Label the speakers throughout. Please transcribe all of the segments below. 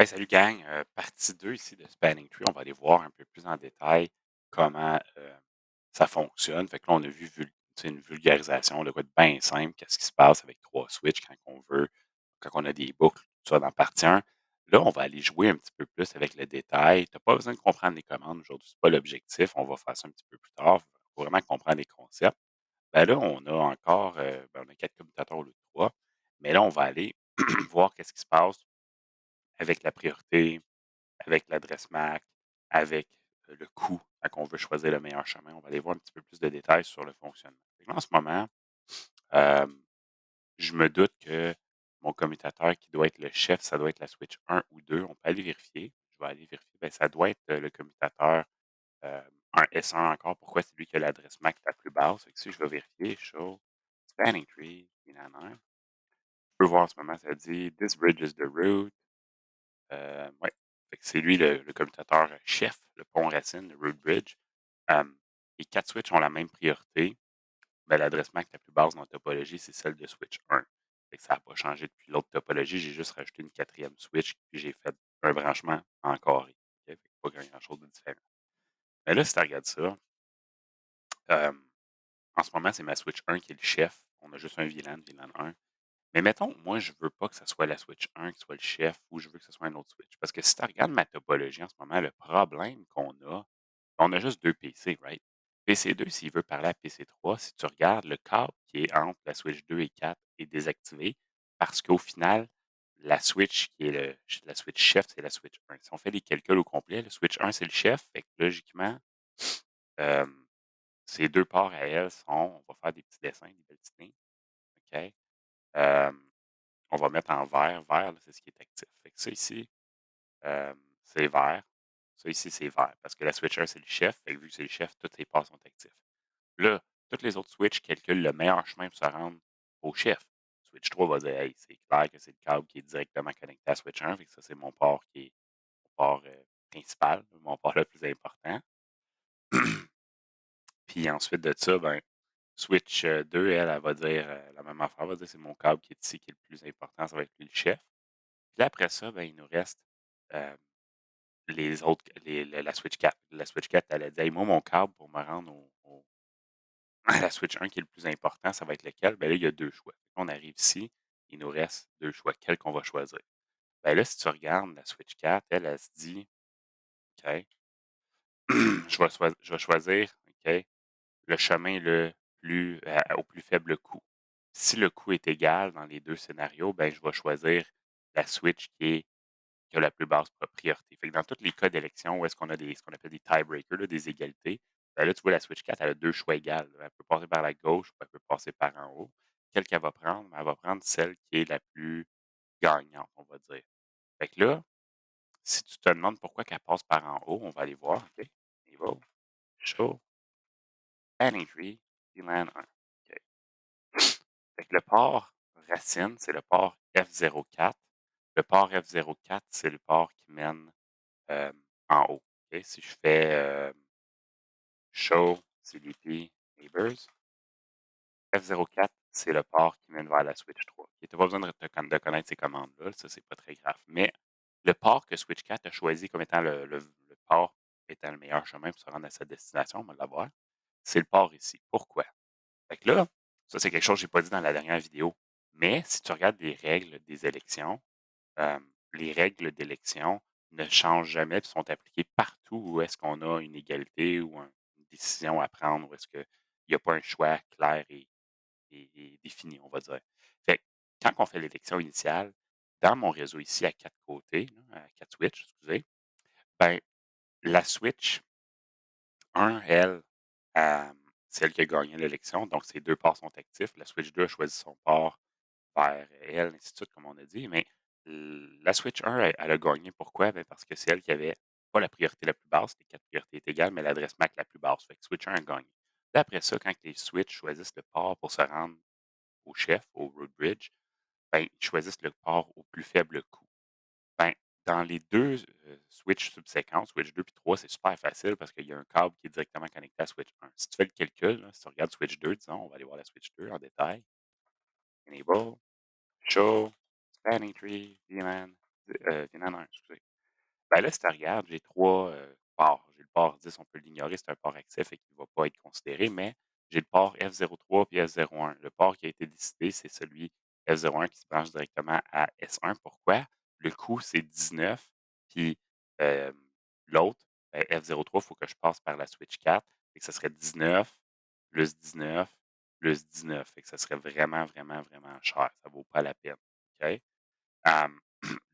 Speaker 1: Hey, salut gang, partie 2 ici de Spanning Tree. On va aller voir un peu plus en détail comment, ça fonctionne. Fait que là, on a vu une vulgarisation de quoi de bien simple, qu'est-ce qui se passe avec 3 switches quand on a des boucles, tout ça dans partie 1. Là, on va aller jouer un petit peu plus avec le détail. Tu as pas besoin de comprendre les commandes aujourd'hui, c'est pas l'objectif. On va faire ça un petit peu plus tard. Faut vraiment comprendre les concepts. Ben là, on a encore, on a 4 commutateurs au lieu de 3. Mais là, on va aller voir qu'est-ce qui se passe avec la priorité, avec l'adresse MAC, avec, le coût quand on veut choisir le meilleur chemin. On va aller voir un petit peu plus de détails sur le fonctionnement. Fait que là, en ce moment, hem, je me doute que mon commutateur qui doit être le chef, ça doit être la switch 1 ou 2. On peut aller vérifier. Je vais aller vérifier. Ben, ça doit être, le commutateur, un S1 encore. Pourquoi? C'est lui qui a l'adresse MAC la plus basse. Fait que si je vais vérifier, show spanning tree, nanana. Je peux voir en ce moment, ça dit: «This bridge is the root». Ouais. Fait que c'est lui le commutateur chef, le pont racine, le root bridge. Hem, les 4 switches ont la même priorité, mais l'adresse MAC la plus basse dans la topologie, c'est celle de switch 1. Fait que ça n'a pas changé depuis l'autre topologie. J'ai juste rajouté une quatrième switch, puis j'ai fait un branchement en carré. OK? Fait que pas grand-chose de différent. Mais là, si tu regardes ça, hem, en ce moment, c'est ma switch 1 qui est le chef. On a juste un VLAN, VLAN 1. Mais mettons, moi, je veux pas que ça soit la switch 1 qui soit le chef ou je veux que ce soit un autre switch. Parce que si tu regardes ma topologie en ce moment, le problème qu'on a, on a juste 2 PC, right? PC2, s'il veut parler à PC3, si tu regardes le câble qui est entre la switch 2 et 4 est désactivé parce qu'au final, la switch qui est la switch chef, c'est la switch 1. Si on fait les calculs au complet, le switch 1, c'est le chef. Fait que logiquement, euh, ces deux ports à elle sont, on va faire des petits dessins, des belles petites lignes. OK? Euh, on va mettre en vert. Vert, là, c'est ce qui est actif. Fait que ça ici, c'est vert. Ça ici, c'est vert. Parce que la switch 1, c'est le chef. Fait que vu que c'est le chef, tous les ports sont actifs. Là, toutes les autres switches calculent le meilleur chemin pour se rendre au chef. Switch 3 va dire: «Hey, c'est clair que c'est le câble qui est directement connecté à switch 1, fait que ça, c'est mon port qui est mon port, principal, mon port le plus important». Puis ensuite de ça, ben, switch, 2, elle va dire, la même affaire, elle va dire: «C'est mon câble qui est ici qui est le plus important, ça va être lui le chef». Puis là, après ça, ben, il nous reste, hem, les autres la switch 4. La switch 4, elle a dit: «Hey, moi, mon câble pour me rendre au à la switch 1 qui est le plus important, ça va être lequel? Ben là, il y a 2 choix. On arrive ici, il nous reste 2 choix. Quel qu'on va choisir? Ben là, si tu regardes la switch 4, elle, elle se dit: «OK, je vais choisir, OK, le chemin au plus faible coût». Si le coût est égal dans les 2 scénarios, ben je vais choisir la switch qui a la plus basse priorité. Fait que dans tous les cas d'élection où est-ce qu'on a ce qu'on appelle des tiebreakers, là, des égalités, ben là, tu vois, la switch 4, elle a 2 choix égales. Elle peut passer par la gauche ou elle peut passer par en haut. Quelle qu'elle va prendre? Ben, elle va prendre celle qui est la plus gagnante, on va dire. Fait que là, si tu te demandes pourquoi qu'elle passe par en haut, on va aller voir. OK? Niveau, show, panning tree, VLAN 1. OK. Fait que le port racine, c'est le port F04. Le port F04, c'est le port qui mène en haut. OK? Si je fais show CDP neighbors, F04, c'est le port qui mène vers la switch 3. Tu n'as pas besoin de connaître ces commandes-là, ça, c'est pas très grave. Mais le port que switch 4 a choisi comme étant le port étant le meilleur chemin pour se rendre à sa destination, on va l'avoir, c'est le port ici. Pourquoi? Fait que là, ça, c'est quelque chose que j'ai pas dit dans la dernière vidéo. Mais si tu regardes les règles des élections, les règles d'élection ne changent jamais et sont appliquées partout où est-ce qu'on a une égalité ou une décision à prendre, où est-ce qu'il n'y a pas un choix clair et défini, on va dire. Fait que quand on fait l'élection initiale, dans mon réseau ici à 4 côtés, là, à 4 switches, excusez, ben, la switch 1, elle, c'est elle qui a gagné l'élection, donc ses 2 ports sont actifs. La switch 2 a choisi son port vers elle, ainsi de suite, comme on a dit. Mais la Switch 1, elle a gagné. Pourquoi? Ben, parce que c'est elle qui avait pas la priorité la plus basse, les 4 priorités étaient égales, mais l'adresse MAC la plus basse. Fait que Switch 1 a gagné. Là, après ça, quand les Switch choisissent le port pour se rendre au chef, au road bridge, ben, ils choisissent le port au plus faible coût. Ben, dans les 2 switches subséquents, Switch 2 puis 3, c'est super facile parce qu'il y a un câble qui est directement connecté à Switch 1. Si tu fais le calcul, là, si tu regardes Switch 2, disons, on va aller voir la Switch 2 en détail. Enable, show, spanning tree, VLAN. Viennent en 1, excusez. Ben là, si tu regardes, j'ai 3 ports. J'ai le port 10, on peut l'ignorer, c'est un port actif et qui ne va pas être considéré, mais j'ai le port F03 puis F01. Le port qui a été décidé, c'est celui F01 qui se branche directement à S1. Pourquoi? Le coût, c'est 19, puis hem, l'autre, F03, il faut que je passe par la switch 4, fait que ça serait 19 plus 19 plus 19. Fait que ça serait vraiment, vraiment, vraiment cher. Ça vaut pas la peine, OK? Hem,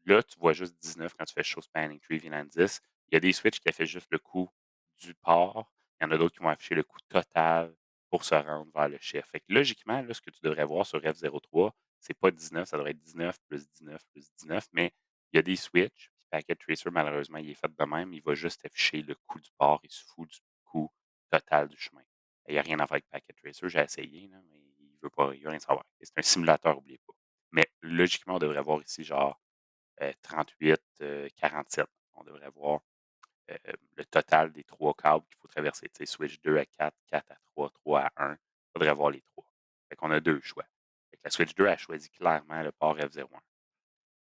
Speaker 1: là, tu vois juste 19 quand tu fais Show Spanning Tree VLAN 10. Il y a des switches qui affichent juste le coût du port. Il y en a d'autres qui vont afficher le coût total pour se rendre vers le chiffre. Fait que logiquement, là, ce que tu devrais voir sur F03, c'est pas 19, ça devrait être 19 plus 19 plus 19, mais il y a des switches, puis Packet Tracer, malheureusement, il est fait de même, il va juste afficher le coût du port, il se fout du coût total du chemin. Il y a rien à faire avec Packet Tracer, j'ai essayé, là, mais il veut rien savoir. C'est un simulateur, oubliez pas. Mais logiquement, on devrait voir ici genre, 38, 47. On devrait voir, le total des 3 câbles qu'il faut traverser. Tu sais, switch 2 à 4, 4 à 3, 3 à 1. Il faudrait voir les 3. Fait qu'on a 2 choix. Fait que la switch 2 a choisi clairement le port F01.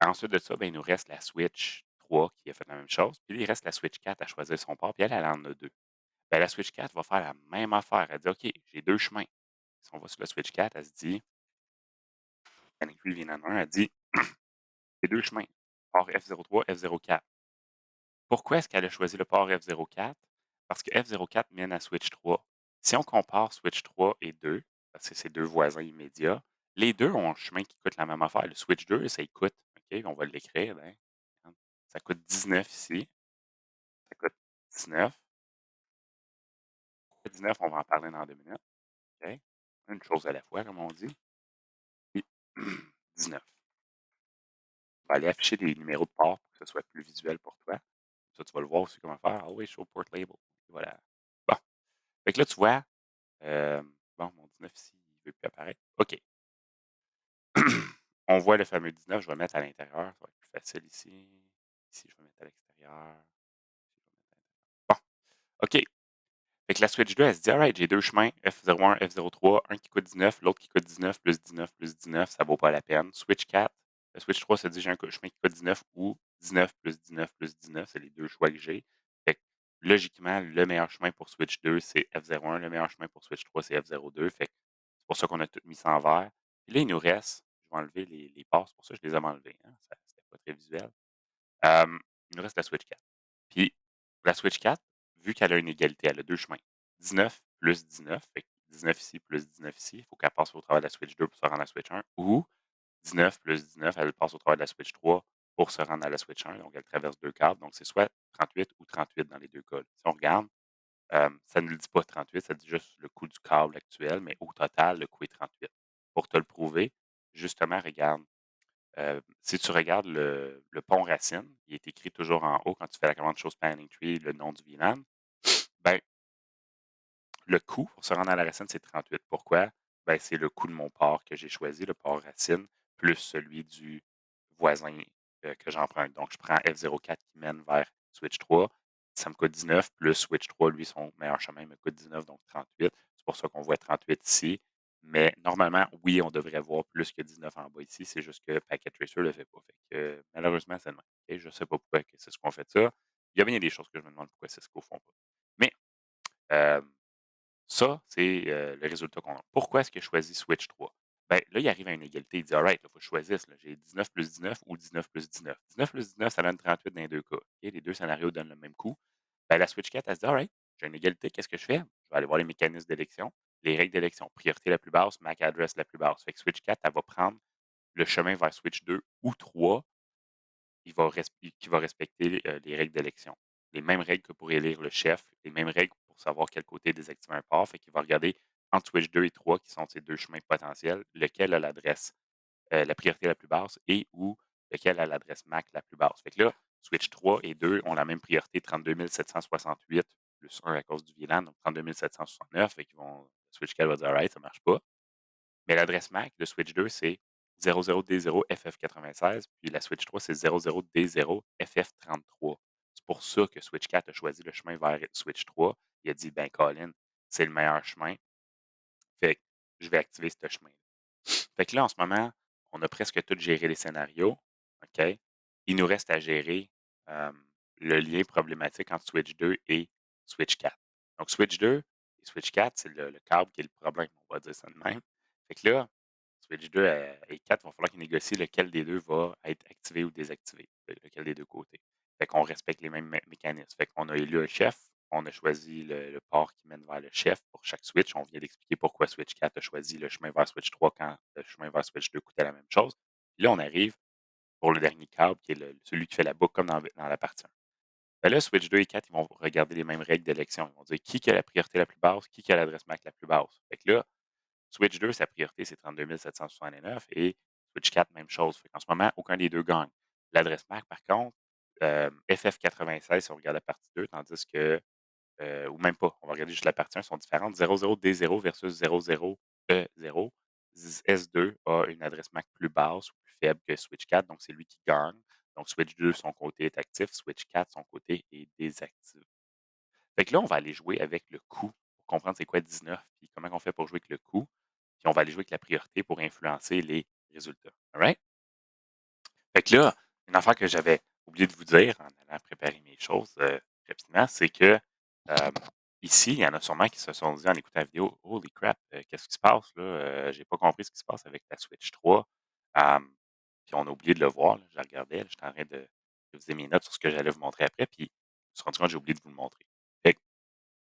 Speaker 1: Ensuite de ça, ben, il nous reste la switch 3 qui a fait la même chose. Puis il reste la switch 4 à choisir son port, puis elle, elle en a 2. Ben, la switch 4 va faire la même affaire. Elle dit: «OK, j'ai 2 chemins». Si on va sur la switch 4, elle se dit, Panic Tree vient en 1, elle dit: «J'ai 2 chemins, port F03, F04». Pourquoi est-ce qu'elle a choisi le port F04? Parce que F04 mène à switch 3. Si on compare switch 3 et 2, parce que c'est 2 voisins immédiats, les 2 ont un chemin qui coûte la même affaire. Le switch 2, ça il coûte, OK, on va l'écrire, ben, ça coûte 19 ici, ça coûte 19. Pourquoi 19? On va en parler dans 2 minutes, OK? Une chose à la fois, comme on dit. Puis 19. On va aller afficher des numéros de port pour que ce soit plus visuel pour toi. Ça, tu vas le voir aussi comment faire. Ah oui, show port label. Voilà. Bon. Fait que là, tu vois, bon, mon 19 ici, il ne veut plus apparaître. OK. On voit le fameux 19, je vais le mettre à l'intérieur, ça va être plus facile ici. Ici, je vais le mettre à l'extérieur. Ici, je vais le mettre à l'intérieur. Bon, OK. Fait que la switch 2, elle se dit: «Alright, j'ai 2 chemins, F01, F03, un qui coûte 19, l'autre qui coûte 19 plus 19 plus 19, ça vaut pas la peine». Switch 4, la switch 3 se dit: «J'ai un chemin qui coûte 19 ou 19 plus 19 plus 19», c'est les 2 choix que j'ai. Fait que logiquement, le meilleur chemin pour switch 2, c'est F01, le meilleur chemin pour switch 3, c'est F02. Fait que c'est pour ça qu'on a tout mis ça en vert. Puis là, il nous reste, je vais enlever les passes, c'est pour ça que je les ai enlevés, hein, ça c'était pas très visuel. Il nous reste la switch 4. Puis la switch 4, vu qu'elle a une égalité, elle a 2 chemins. 19 plus 19, fait que 19 ici plus 19 ici, il faut qu'elle passe au travers de la switch 2 pour se rendre à la switch 1, ou 19 plus 19, elle passe au travers de la switch 3 pour se rendre à la switch 1, donc elle traverse 2 câbles, donc c'est soit 38 ou 38 dans les 2 cas. Si on regarde, ça ne le dit pas 38, ça dit juste le coût du câble actuel, mais au total, le coût est 38. Pour te le prouver, justement, regarde, si tu regardes le pont Racine, il est écrit toujours en haut quand tu fais la commande Show Spanning Tree, le nom du VLAN. Ben, le coût pour se rendre à la racine, c'est 38. Pourquoi? Ben, c'est le coût de mon port que j'ai choisi, le port racine, plus celui du voisin, que j'emprunte. Donc, je prends F04 qui mène vers switch 3. Ça me coûte 19, plus switch 3, lui, son meilleur chemin me coûte 19, donc 38. C'est pour ça qu'on voit 38 ici. Mais normalement, oui, on devrait voir plus que 19 en bas ici. C'est juste que Packet Tracer ne le fait pas. Fait que, malheureusement, c'est le même. Et je ne sais pas pourquoi que c'est ce qu'on fait ça. Il y a bien des choses que je me demande pourquoi c'est ce qu'on ne font pas. Mais, euh, ça, c'est, le résultat qu'on a. Pourquoi est-ce qu'il a choisi switch 3? Ben, là, il arrive à une égalité. Il dit: «Alright, il faut que je choisisse, là. J'ai 19 plus 19 ou 19 plus 19». 19 plus 19, ça donne 38 dans les 2 cas. OK, les 2 scénarios donnent le même coup. Ben, la switch 4, elle se dit: «Alright, j'ai une égalité, qu'est-ce que je fais? Je vais aller voir les mécanismes d'élection, les règles d'élection. Priorité la plus basse, MAC address la plus basse». Fait que switch 4, elle va prendre le chemin vers switch 2 ou 3 qui va respecter, les règles d'élection. Les mêmes règles que pour élire le chef, les mêmes règles pour savoir quel côté désactiver un port. Fait qu'il va regarder entre switch 2 et 3, qui sont ces 2 chemins potentiels, lequel a l'adresse, la priorité la plus basse et ou lequel a l'adresse MAC la plus basse. Fait que là, switch 3 et 2 ont la même priorité, 32 768 plus 1 à cause du VLAN, donc 32 769. Fait qu'ils vont switch 4 va dire: «Alright, ça marche pas». Mais l'adresse MAC de switch 2, c'est 00D0FF96, puis la switch 3, c'est 00D0FF33. C'est pour ça que switch 4 a choisi le chemin vers switch 3. Il a dit: «Ben, Colin, c'est le meilleur chemin, fait que je vais activer ce chemin-là». Fait que là, en ce moment, on a presque tout géré les scénarios, OK? il nous reste à gérer, le lien problématique entre switch 2 et switch 4. Donc switch 2 et switch 4, c'est le câble qui est le problème, on va dire ça de même. Fait que là, switch 2 et 4, il va falloir qu'ils négocient lequel des 2 va être activé ou désactivé, lequel des 2 côtés. Fait qu'on respecte les mêmes mécanismes. Fait qu'on a élu un chef, on a choisi le port qui mène vers le chef pour chaque switch. On vient d'expliquer pourquoi switch 4 a choisi le chemin vers switch 3 quand le chemin vers switch 2 coûtait la même chose. Puis là, on arrive pour le dernier câble qui est celui qui fait la boucle comme dans la partie 1. Ben là, switch 2 et 4, ils vont regarder les mêmes règles d'élection. Ils vont dire qui a la priorité la plus basse, qui a l'adresse MAC la plus basse. Fait que là, switch 2, sa priorité, c'est 32 769 et switch 4, même chose. Fait qu'en ce moment, aucun des deux gagne. L'adresse MAC, par contre, FF96, si on regarde la partie 2, tandis que ou même pas, on va regarder juste la partie 1, sont différentes. 00D0 versus 00E0. S2 a une adresse MAC plus basse ou plus faible que Switch 4, donc c'est lui qui gagne. Donc Switch 2, son côté est actif. Switch 4, son côté est désactivé. Fait que là, on va aller jouer avec le coût pour comprendre c'est quoi 19, puis comment on fait pour jouer avec le coût. Puis on va aller jouer avec la priorité pour influencer les résultats. All right? Fait que là, une affaire que j'avais oublié de vous dire en allant préparer mes choses rapidement, c'est que euh, ici, il y en a sûrement qui se sont dit en écoutant la vidéo: Holy crap, qu'est-ce qui se passe là? J'ai pas compris ce qui se passe avec la Switch 3. Puis on a oublié de le voir. Là. Je la regardais, j'étais en train de viser mes notes sur ce que j'allais vous montrer après, puis je me suis rendu compte que j'ai oublié de vous le montrer. Fait que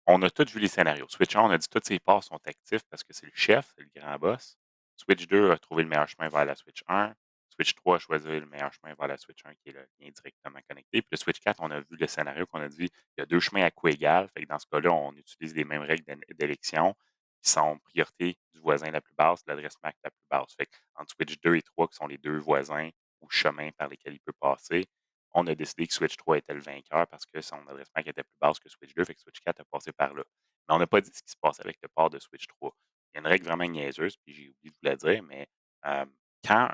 Speaker 1: on a tous vu les scénarios. Switch 1, on a dit tous ses ports sont actifs parce que c'est le chef, c'est le grand boss. Switch 2 a trouvé le meilleur chemin vers la Switch 1. Switch 3 a choisi le meilleur chemin vers la Switch 1 qui est le lien directement connecté. Puis le Switch 4, on a vu le scénario qu'on a dit il y a deux chemins à coût égal. Fait que dans ce cas-là, on utilise les mêmes règles d'élection qui sont priorité du voisin la plus basse, l'adresse MAC la plus basse. Fait que entre Switch 2 et 3, qui sont les deux voisins ou chemins par lesquels il peut passer, on a décidé que Switch 3 était le vainqueur parce que son adresse MAC était plus basse que Switch 2, fait que Switch 4 a passé par là. Mais on n'a pas dit ce qui se passe avec le port de Switch 3. Il y a une règle vraiment niaiseuse, puis j'ai oublié de vous la dire, mais euh, quand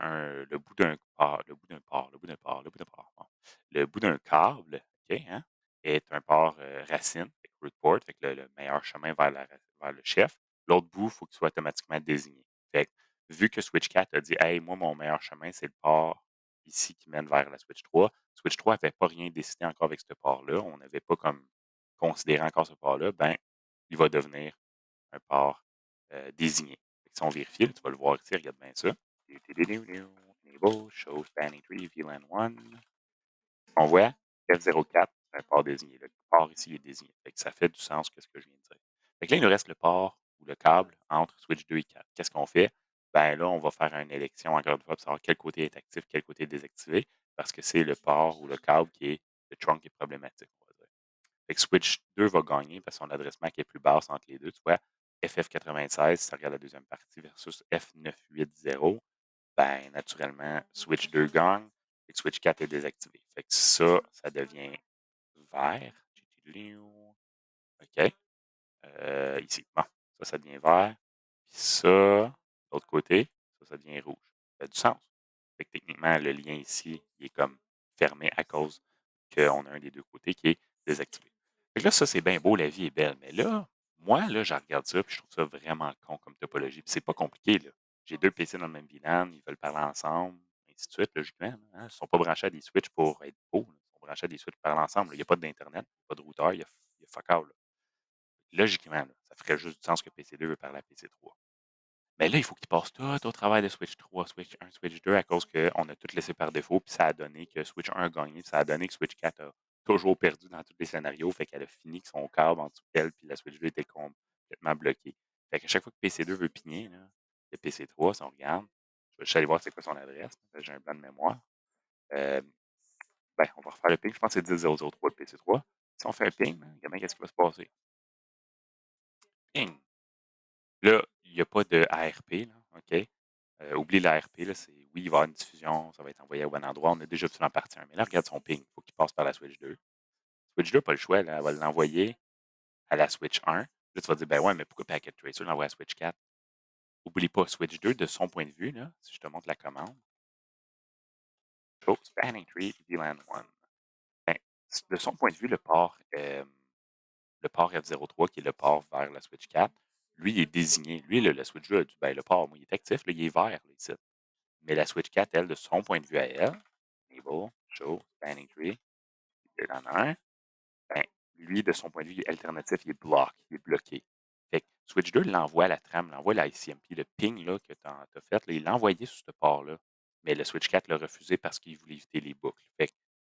Speaker 1: le bout d'un port, le bout d'un port, le bout d'un port, le bout d'un port, bon, le bout d'un câble, OK, hein, est un port racine, fait que root port, fait que le meilleur chemin vers le chef, l'autre bout, il faut qu'il soit automatiquement désigné. Fait que, vu que Switch 4 a dit, hey, moi, mon meilleur chemin, c'est le port ici qui mène vers la Switch 3. Switch 3 n'avait pas rien décidé encore avec ce port-là. On n'avait pas comme considéré encore ce port-là. Ben, il va devenir un port désigné. Fait que si on vérifie, là, tu vas le voir ici, regarde bien ça. Enable, show spanning tree, VLAN 1. On voit F04, c'est un port désigné. Le port ici est désigné. Fait que ça fait du sens que ce que je viens de dire. Fait que là, il nous reste le port ou le câble entre switch 2 et 4. Qu'est-ce qu'on fait? Ben là, on va faire une élection encore une fois pour savoir quel côté est actif, quel côté est désactivé, parce que c'est le port ou le câble qui est le trunk qui est problématique, on va dire. Fait que switch 2 va gagner parce que son adresse MAC est plus basse entre les deux. Tu vois, FF96, si tu regardes la deuxième partie, versus F980, ben naturellement, switch 2 gagne et switch 4 est désactivé. Fait que ça devient vert. OK. Ici. Bon, ça devient vert. Puis ça, de l'autre côté, ça devient rouge. Ça fait du sens. Fait que techniquement, le lien ici, il est comme fermé à cause qu'on a un des deux côtés qui est désactivé. Fait que là, ça, c'est bien beau, la vie est belle. Mais là, moi, là, je regarde ça, puis je trouve ça vraiment con comme topologie. Puis c'est pas compliqué, là. J'ai deux PC dans le même VLAN, ils veulent parler ensemble, ainsi de suite, logiquement. Hein. Ils ne sont pas branchés à des switches pour être beaux. Là. Ils sont branchés à des switches pour parler ensemble. Il n'y a pas d'Internet, il n'y a pas de routeur, il y a fuck all, là. Logiquement, là, ça ferait juste du sens que PC2 veut parler à PC3. Mais là, il faut qu'ils passent tout au travail de Switch 3, Switch 1, Switch 2 à cause qu'on a tout laissé par défaut. Puis ça a donné que Switch 1 a gagné. Puis ça a donné que Switch 4 a toujours perdu dans tous les scénarios. Fait qu'elle a fini que son câble en dessous d'elle. Puis la Switch 2 était complètement bloquée. Fait qu'à chaque fois que PC2 veut pigner, là, le PC3, si on regarde, je vais juste aller voir c'est quoi son adresse. J'ai un blanc de mémoire. Euh, ben, on va refaire le ping. Je pense que c'est 10003 le PC3. Si on fait un ping, regarde bien qu'est-ce qui va se passer. Ping. Là, il n'y a pas de ARP, là, OK? Oublie l'ARP, là, c'est oui, il va y avoir une diffusion, ça va être envoyé au bon endroit. On a déjà vu ça en partie 1. Mais là, regarde son ping. Il faut qu'il passe par la Switch 2. Switch 2, pas le choix, là, elle va l'envoyer à la Switch 1. Là, tu vas dire, ben ouais, mais pourquoi Packet Tracer l'envoie à Switch 4? Oublie pas, Switch 2, de son point de vue, là, si je te montre la commande, show spanning tree VLAN 1. Ben, de son point de vue, le port F03, qui est le port vers la Switch 4, lui, il est désigné. Lui, la Switch 2 a dit, ben, le port, moi, il est actif, là, il est vert, là, ici. Mais la Switch 4, elle, de son point de vue à elle, enable, show spanning tree, il en a un. Ben, lui, de son point de vue alternatif, il est block, il est bloqué. Fait que switch 2 l'envoie à la trame, l'envoie à la ICMP, le ping là, que tu as fait, là, il l'a envoyé sur ce port-là. Mais le switch 4 l'a refusé parce qu'il voulait éviter les boucles. Fait que,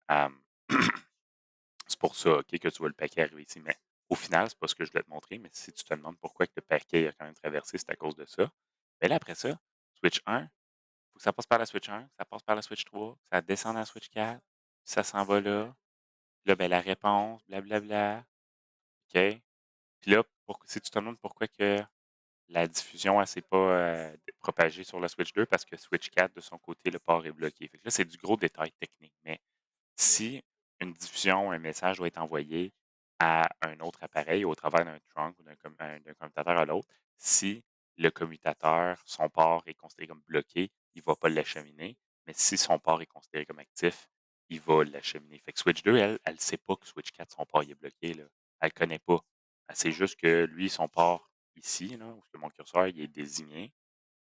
Speaker 1: hem, c'est pour ça, OK, que tu vois le paquet arriver ici. Mais au final, c'est pas ce que je voulais te montrer, mais si tu te demandes pourquoi que le paquet a quand même traversé, c'est à cause de ça. Mais là, après ça, switch 1, faut que ça passe par la switch 1, ça passe par la switch 3, ça descend dans la switch 4, ça s'en va là. Puis là, ben, la réponse, blablabla, OK? Puis là, si tu te demandes pourquoi que la diffusion, elle s'est pas, propagée sur la switch 2, parce que switch 4, de son côté, le port est bloqué. Fait que là, c'est du gros détail technique. Mais si une diffusion, un message doit être envoyé à un autre appareil au travers d'un trunk ou d'un commutateur à l'autre, si le commutateur, son port est considéré comme bloqué, il ne va pas l'acheminer. Mais si son port est considéré comme actif, il va l'acheminer. Fait que Switch 2, elle ne sait pas que Switch 4, son port il est bloqué. Là. Elle ne connaît pas. Elle sait juste que lui, son port ici, là, où est-ce que mon curseur il est désigné,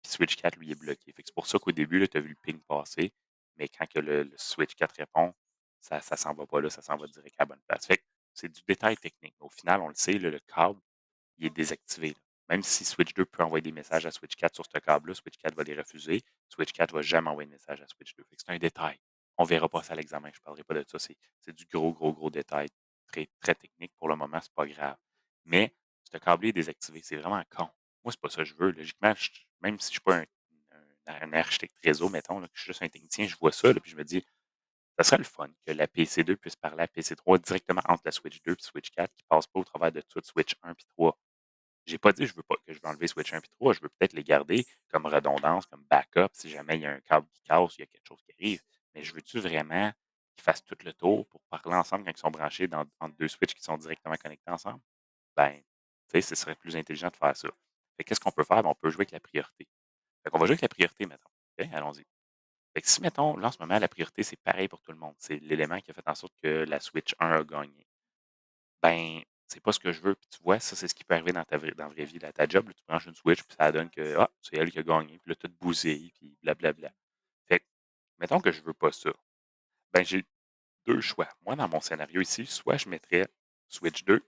Speaker 1: puis Switch 4, lui, est bloqué. Fait que c'est pour ça qu'au début, tu as vu le ping passer, mais quand que le Switch 4 répond, ça s'en va pas là, ça s'en va direct à la bonne place. Fait que c'est du détail technique. Au final, on le sait, là, le câble, il est désactivé. Là. Même si Switch 2 peut envoyer des messages à Switch 4 sur ce câble-là, Switch 4 va les refuser. Switch 4 ne va jamais envoyer de message à Switch 2. Fait que c'est un détail. On verra pas ça à l'examen. Je ne parlerai pas de ça. C'est du gros, gros, gros détail. Très, très technique. Pour le moment, c'est pas grave. Mais ce câble est désactivé. C'est vraiment con. Moi, c'est pas ça que je veux. Logiquement, même si je ne suis pas un architecte réseau, mettons, là, que je suis juste un technicien, je vois ça, là, puis je me dis, ça serait le fun que la PC2 puisse parler à PC3 directement entre la Switch 2 et Switch 4, qui ne passe pas au travers de tout Switch 1 et 3. J'ai pas dit que je veux enlever Switch 1 et 3, je veux peut-être les garder comme redondance, comme backup, si jamais il y a un câble qui casse, il y a quelque chose qui arrive. Mais je veux-tu vraiment qu'ils fassent tout le tour pour parler ensemble quand ils sont branchés entre deux Switches qui sont directement connectés ensemble? Ben, tu sais, ce serait plus intelligent de faire ça. Fait qu'est-ce qu'on peut faire? Ben, on peut jouer avec la priorité. Fait qu'on va jouer avec la priorité, mettons. OK? Allons-y. Fait que si, mettons, là, en ce moment, la priorité, c'est pareil pour tout le monde. C'est l'élément qui a fait en sorte que la Switch 1 a gagné. Ben, c'est pas ce que je veux. Puis tu vois, ça, c'est ce qui peut arriver dans la vraie vie. Là. Ta job, là, tu branches une Switch, puis ça donne que ah, c'est elle qui a gagné, puis là, tout bousillé, puis blablabla. Fait que, mettons que je veux pas ça. Ben, j'ai deux choix. Moi, dans mon scénario ici, soit je mettrais Switch 2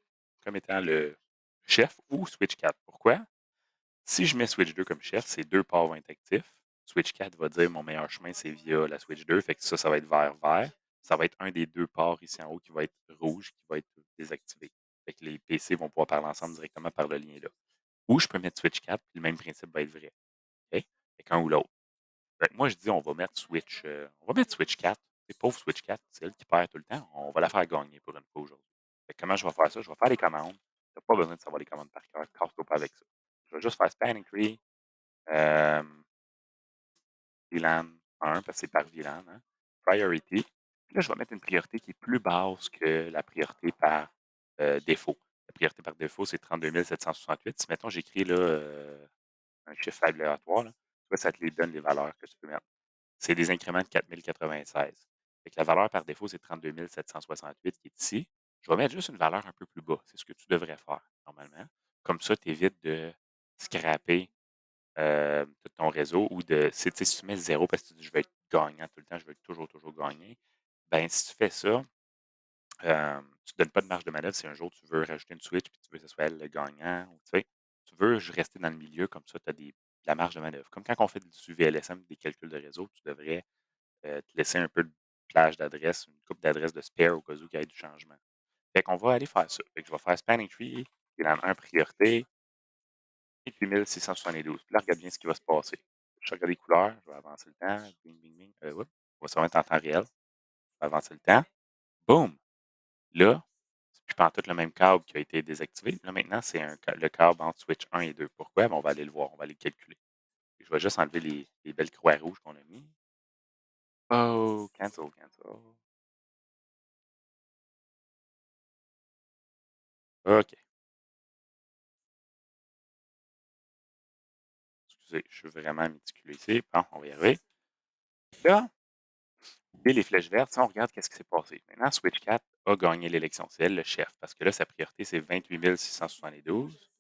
Speaker 1: comme étant le chef ou Switch 4. Pourquoi? Si je mets Switch 2 comme chef, ces deux ports vont être actifs. Switch 4 va dire mon meilleur chemin, c'est via la Switch 2. Fait que ça va être vert-vert. Ça va être un des deux ports ici en haut qui va être rouge, qui va être désactivé. Fait que les PC vont pouvoir parler ensemble directement par le lien là. Ou je peux mettre Switch 4, puis le même principe va être vrai. OK? Fait qu'un ou l'autre. Fait que moi, je dis, on va mettre Switch 4. C'est pauvre Switch 4, c'est elle qui perd tout le temps. On va la faire gagner pour une fois aujourd'hui. Fait que comment je vais faire ça? Je vais faire les commandes. Tu n'as pas besoin de savoir les commandes par cœur. Casse-toi pas avec ça. Je vais juste faire spanning tree, euh, VLAN 1, parce que c'est par VLAN, hein. Priority. Puis là, je vais mettre une priorité qui est plus basse que la priorité par défaut. La priorité par défaut, c'est 32 768. Si, mettons, j'écris là, un chiffre aléatoire, là, tu vois, ça te les donne les valeurs que tu peux mettre. C'est des incréments de 4096. Fait que la valeur par défaut, c'est 32 768 qui est ici. Je vais mettre juste une valeur un peu plus bas. C'est ce que tu devrais faire normalement. Comme ça, tu évites de scraper tout ton réseau ou tu sais, si tu mets zéro parce que tu dis je vais être gagnant tout le temps, je veux toujours, toujours gagner, ben si tu fais ça, tu ne donnes pas de marge de manœuvre si un jour tu veux rajouter une switch puis tu veux que ce soit elle le gagnant, ou tu sais, tu veux rester dans le milieu, comme ça, tu as de la marge de manœuvre. Comme quand on fait du VLSM, des calculs de réseau, tu devrais te laisser un peu de plage d'adresse, une coupe d'adresses de spare au cas où il y ait du changement. Fait qu'on va aller faire ça. Fait que je vais faire spanning tree, qui est dans un priorité, 8672. Puis là, regarde bien ce qui va se passer. Je regarde les couleurs, je vais avancer le temps. Bing, bing, bing. Oups. On va se remettre en temps réel. Je vais avancer le temps. Boum! Là, c'est plus pantoute le même câble qui a été désactivé. Là, maintenant, c'est le câble entre switch 1 et 2. Pourquoi? Ben, on va aller le voir, on va aller le calculer. Je vais juste enlever les belles croix rouges qu'on a mis. Oh, cancel, cancel. OK. Excusez, je suis vraiment méticuleux ici. Bon, on va y arriver. Là, et les flèches vertes, si on regarde qu'est-ce qui s'est passé. Maintenant, Switch 4 a gagné l'élection. C'est elle le chef. Parce que là, sa priorité, c'est 28 672.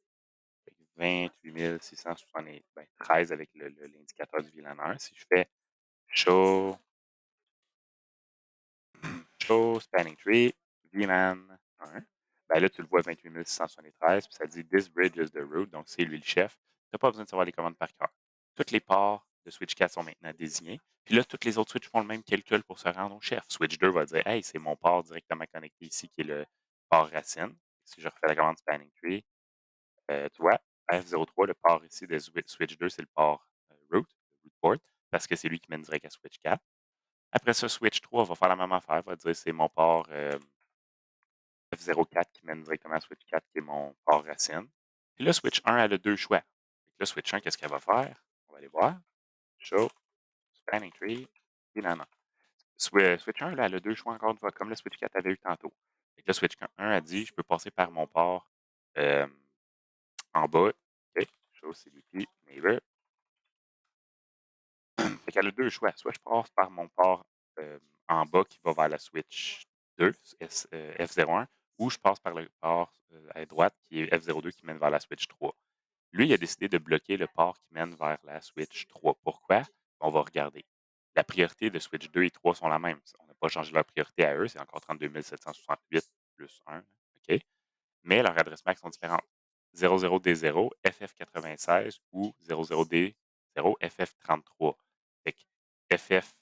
Speaker 1: 28 673 avec l'indicateur du vilain. Si je fais show Show spanning tree, VLAN 1. Ben là, tu le vois 28 673, puis ça dit This bridge is the root, donc c'est lui le chef. Tu n'as pas besoin de savoir les commandes par cœur. Toutes les ports de switch 4 sont maintenant désignés. Puis là, toutes les autres switches font le même calcul pour se rendre au chef. Switch 2 va dire Hey, c'est mon port directement connecté ici qui est le port racine. Si je refais la commande spanning tree, tu vois, F03, le port ici de switch 2, c'est le port root, le root port, parce que c'est lui qui mène direct à switch 4. Après ça, switch 3 va faire la même affaire, va dire c'est mon port F04 qui mène directement à switch 4, qui est mon port racine. Puis là, switch 1, elle a deux choix. Fait que là, switch 1, qu'est-ce qu'elle va faire? On va aller voir. Show, spanning tree, et non, non. Switch 1, là, elle a deux choix encore une fois, comme le switch 4 avait eu tantôt. Fait que là, switch 1 a dit, je peux passer par mon port euh, en bas. OK. Show CDP, neighbor. Fait qu'elle a deux choix. Soit je passe par mon port en bas qui va vers la switch 2, F01, ou je passe par le port à droite qui est F02 qui mène vers la switch 3. Lui, il a décidé de bloquer le port qui mène vers la switch 3. Pourquoi? On va regarder. La priorité de switch 2 et 3 sont la même. On n'a pas changé leur priorité à eux. C'est encore 32 768 plus 1. OK? Mais leurs adresses MAC sont différentes. 00D0, FF96 ou 00D0, FF33. Fait que FF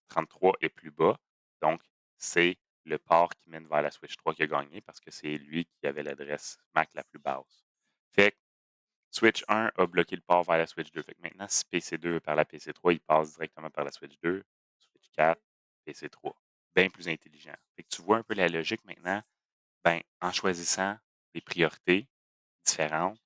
Speaker 1: 33 est plus bas. Donc, c'est le port qui mène vers la switch 3 qui a gagné parce que c'est lui qui avait l'adresse MAC la plus basse. Fait que switch 1 a bloqué le port vers la switch 2. Fait que maintenant, si PC2 veut par la PC3, il passe directement par la switch 2, switch 4, PC3. Bien plus intelligent. Fait que tu vois un peu la logique maintenant. Ben, en choisissant des priorités différentes,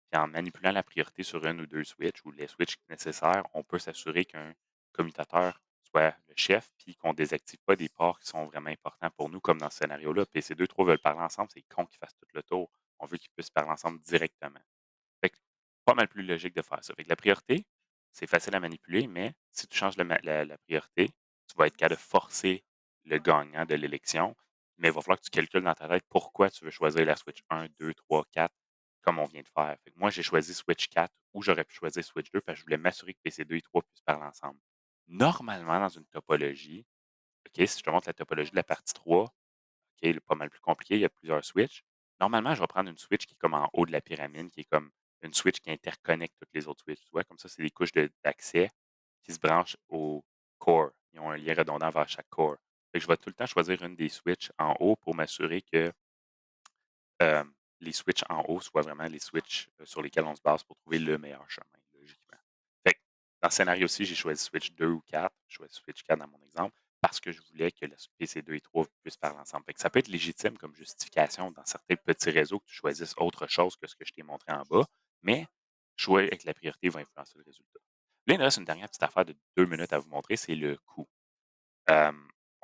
Speaker 1: puis en manipulant la priorité sur une ou deux switches ou les switches nécessaires, on peut s'assurer qu'un commutateur soit le chef, puis qu'on ne désactive pas des ports qui sont vraiment importants pour nous, comme dans ce scénario-là. PC2, 3 veulent parler ensemble, c'est con qu'ils fassent tout le tour. On veut qu'ils puissent parler ensemble directement. Fait que pas mal plus logique de faire ça. Fait que la priorité, c'est facile à manipuler, mais si tu changes la priorité, tu vas être capable de forcer le gagnant de l'élection, mais il va falloir que tu calcules dans ta tête pourquoi tu veux choisir la switch 1, 2, 3, 4, comme on vient de faire. Fait que moi, j'ai choisi switch 4 ou j'aurais pu choisir switch 2 parce que je voulais m'assurer que PC2 et 3 puissent parler ensemble. Normalement, dans une topologie, OK, si je te montre la topologie de la partie 3, qui est pas mal plus compliqué, il y a plusieurs switches. Normalement, je vais prendre une switch qui est comme en haut de la pyramide, qui est comme une switch qui interconnecte toutes les autres switches. Tu vois, comme ça, c'est des couches d'accès qui se branchent au core. Ils ont un lien redondant vers chaque core. Fait que je vais tout le temps choisir une des switches en haut pour m'assurer que euh, les switches en haut soient vraiment les switches sur lesquels on se base pour trouver le meilleur chemin, logiquement. Fait que dans ce scénario-ci, j'ai choisi switch 2 ou 4. J'ai choisi switch 4 dans mon exemple parce que je voulais que le PC2 et 3 puissent parler ensemble. Fait que ça peut être légitime comme justification dans certains petits réseaux que tu choisisses autre chose que ce que je t'ai montré en bas, mais choix avec la priorité va influencer le résultat. Là, il me reste une dernière petite affaire de 2 minutes à vous montrer, c'est le coût.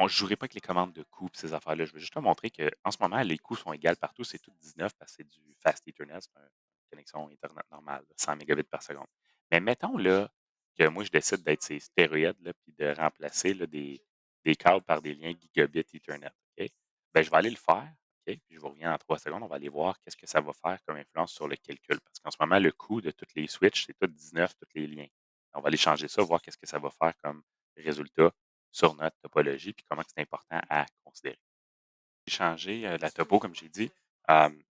Speaker 1: On ne jouerait pas avec les commandes de coûts et ces affaires-là. Je veux juste te montrer qu'en ce moment, les coûts sont égaux partout. C'est tout 19 parce que c'est du fast Ethernet, c'est une connexion Internet normale, 100 mégabits par seconde. Mais mettons là, que moi, je décide d'être ces stéroïdes là, puis de remplacer là, des câbles par des liens gigabit Ethernet. OK? Ben, je vais aller le faire. OK? Puis je vous reviens en 3 secondes. On va aller voir qu'est-ce que ça va faire comme influence sur le calcul. Parce qu'en ce moment, le coût de toutes les switches, c'est tout 19, tous les liens. On va aller changer ça, voir qu'est-ce que ça va faire comme résultat sur notre topologie, puis comment c'est important à considérer. J'ai changé la topo, comme j'ai dit.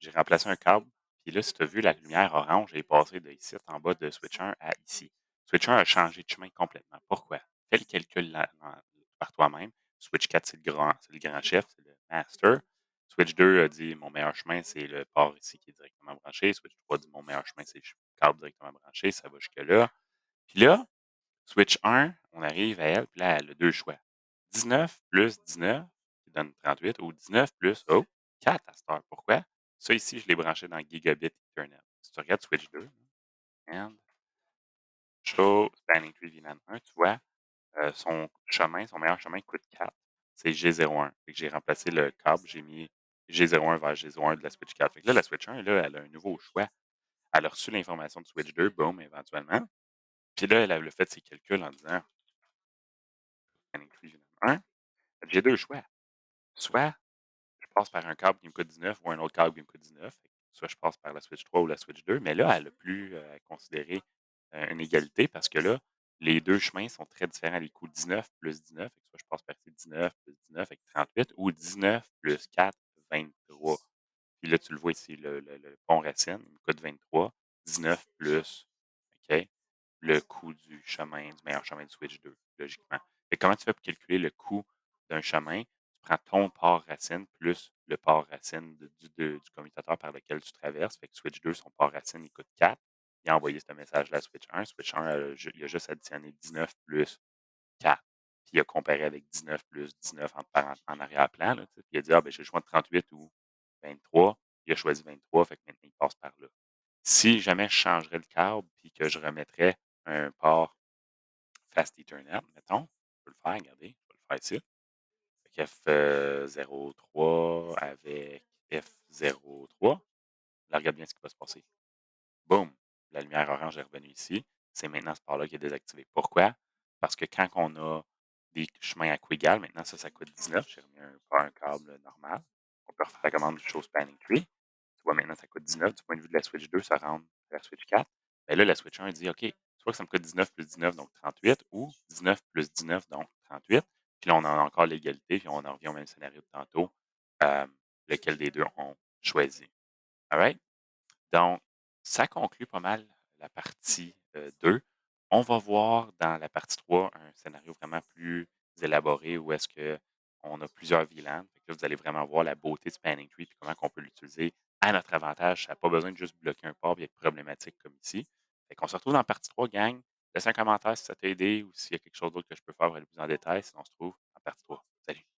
Speaker 1: J'ai remplacé un câble. Puis là, si tu as vu, la lumière orange est passée de ici, en bas de switch 1 à ici. Switch 1 a changé de chemin complètement. Pourquoi? Fais le calcul par toi-même. Switch 4, c'est le grand chef, c'est le master. Switch 2 a dit mon meilleur chemin, c'est le port ici qui est directement branché. Switch 3 dit mon meilleur chemin, c'est le câble directement branché. Ça va jusque-là. Puis là, switch 1, on arrive à elle, puis là, elle a deux choix. 19 plus 19, qui donne 38, ou 19 plus, 4 à cette heure. Pourquoi? Ça ici, je l'ai branché dans Gigabit Ethernet. Si tu regardes switch 2, and show spanning tree VLAN 1, tu vois, son chemin, son meilleur chemin coûte 4. C'est G01. Fait que j'ai remplacé le câble, j'ai mis G01 vers G01 de la switch 4. Fait que là, la switch 1, là, elle a un nouveau choix. Elle a reçu l'information de switch 2, boom, éventuellement. Puis là, elle a fait ses calculs en disant spanning tree VLAN 1. J'ai deux choix. Soit je passe par un câble qui me coûte 19 ou un autre câble qui me coûte 19. Soit je passe par la Switch 3 ou la Switch 2. Mais là, elle a plus à considérer une égalité parce que là, Les 2 chemins sont très différents. Les coups 19 plus 19, fait que soit je passe partie 19 plus 19 avec 38 ou 19 plus 4, 23. Puis là, tu le vois ici, le pont Racine, il me coûte 23. 19 plus, OK, le coût du meilleur chemin du Switch 2, logiquement. Et comment tu fais pour calculer le coût d'un chemin? Tu prends ton port Racine plus le port Racine du commutateur par lequel tu traverses. Fait que Switch 2, son port Racine, il coûte 4. Il a envoyé ce message-là à Switch 1. Switch 1, il a juste additionné 19 plus 4. Puis il a comparé avec 19 plus 19 en arrière-plan. Là, tu sais. Puis il a dit: «Ah, ben, j'ai le choix de 38 ou 23». Il a choisi 23, fait que maintenant il passe par là. Si jamais je changerais le câble puis que je remettrais un port Fast Ethernet, mettons, je peux le faire, regardez, je vais le faire ici. Fait F03 avec F03. Là, regarde bien ce qui va se passer. Boum! La lumière orange est revenue ici. C'est maintenant ce port-là qui est désactivé. Pourquoi? Parce que quand on a des chemins à coût égal, maintenant ça coûte 19. J'ai remis pas un câble normal. On peut refaire la commande du show spanning tree. Tu vois, maintenant, ça coûte 19. Du point de vue de la Switch 2, ça rentre la Switch 4. Mais là, la Switch 1 dit, OK, soit que ça me coûte 19 plus 19, donc 38, ou 19 plus 19, donc 38. Puis là, on a encore l'égalité, puis on en revient au même scénario de tantôt. Euh, lequel des deux on choisit. All right? Donc, ça conclut pas mal la partie 2. On va voir dans la partie 3 un scénario vraiment plus élaboré où est-ce qu'on a plusieurs VLAN. Fait que là, vous allez vraiment voir la beauté de Spanning Tree et comment on peut l'utiliser à notre avantage. Ça n'a pas besoin de juste bloquer un port et être problématique comme ici. Fait qu'on se retrouve dans la partie 3, gang. Laisse un commentaire si ça t'a aidé ou s'il y a quelque chose d'autre que je peux faire pour aller plus en détail. Sinon, on se trouve en partie 3. Salut!